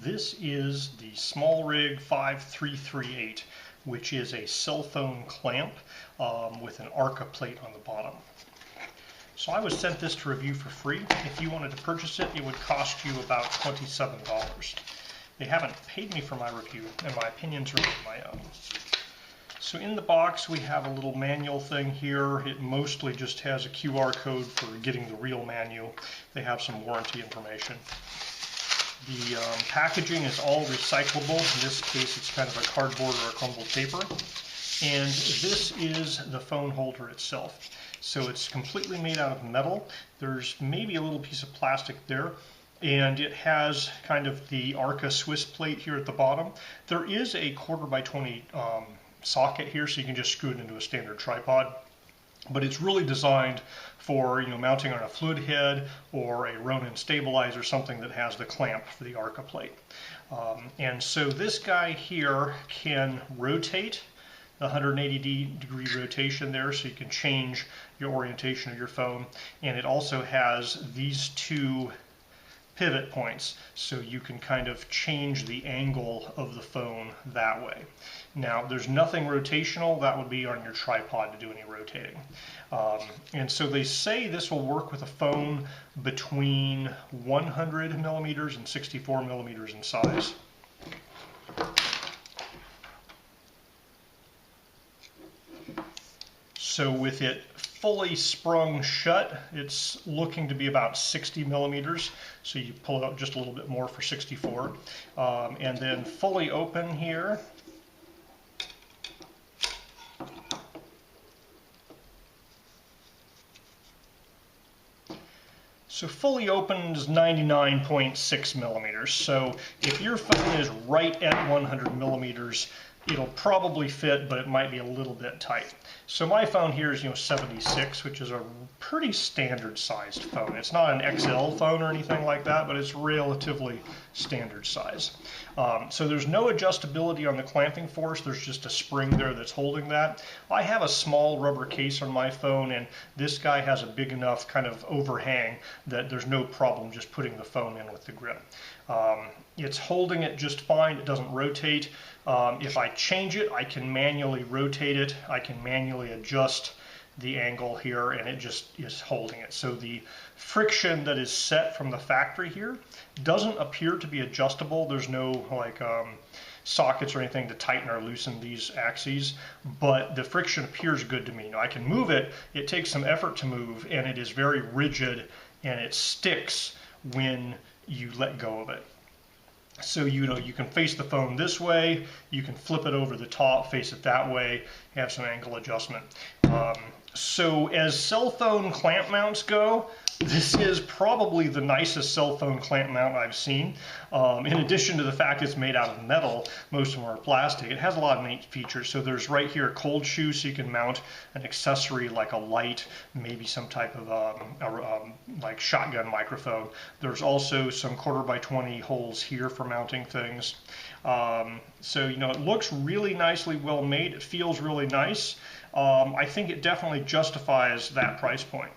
This is the Smallrig 5338, which is a cell phone clamp with an Arca-Plate on the bottom. So I was sent this to review for free. If you wanted to purchase it, it would cost you about $27. They haven't paid me for my review, and my opinions are my own. So in the box we have a little manual thing here. It mostly just has a QR code for getting the real manual. They have some warranty information. The packaging is all recyclable. In this case it's kind of a cardboard or a crumpled paper. And this is the phone holder itself. So it's completely made out of metal. There's maybe a little piece of plastic there. And it has kind of the Arca-Swiss Plate here at the bottom. There is a 1/4x20 socket here, so you can just screw it into a standard tripod. But it's really designed for mounting on a fluid head or a Ronen stabilizer, something that has the clamp for the Arca-Plate. And so this guy here can rotate the 180-degree rotation there, so you can change your orientation of your phone. And it also has these two pivot points, so you can kind of change the angle of the phone that way. Now, there's nothing rotational. That would be on your tripod to do any rotating. And so they say this will work with a phone between 100 millimeters and 64 millimeters in size. So with it fully sprung shut, it's looking to be about 60 millimeters. So you pull it out just a little bit more for 64. And then fully open here, so fully open is 99.6 millimeters. So if your phone is right at 100 millimeters, it'll probably fit, but it might be a little bit tight. So my phone here is 76, which is a pretty standard sized phone. It's not an XL phone or anything like that, but it's relatively standard size. So there's no adjustability on the clamping force. There's just a spring there that's holding that. I have a small rubber case on my phone, and this guy has a big enough kind of overhang that there's no problem just putting the phone in with the grip. It's holding it just fine. It doesn't rotate. If I change it, I can manually rotate it. I can manually adjust the angle here, and it just is holding it. So the friction that is set from the factory here doesn't appear to be adjustable. There's no like sockets or anything to tighten or loosen these axes, but the friction appears good to me. Now I can move it. It takes some effort to move, and it is very rigid, and it sticks when you let go of it. So you can face the phone this way, you can flip it over the top, face it that way, have some angle adjustment. So as cell phone clamp mounts go, this is probably the nicest cell phone clamp mount I've seen. In addition to the fact it's made out of metal, most of them are plastic, it has a lot of neat features. So there's right here a cold shoe, so you can mount an accessory like a light, maybe some type of like shotgun microphone. There's also some 1/4x20 holes here for mounting things. So it looks really nicely well made. It feels really nice. I think it definitely justifies that price point.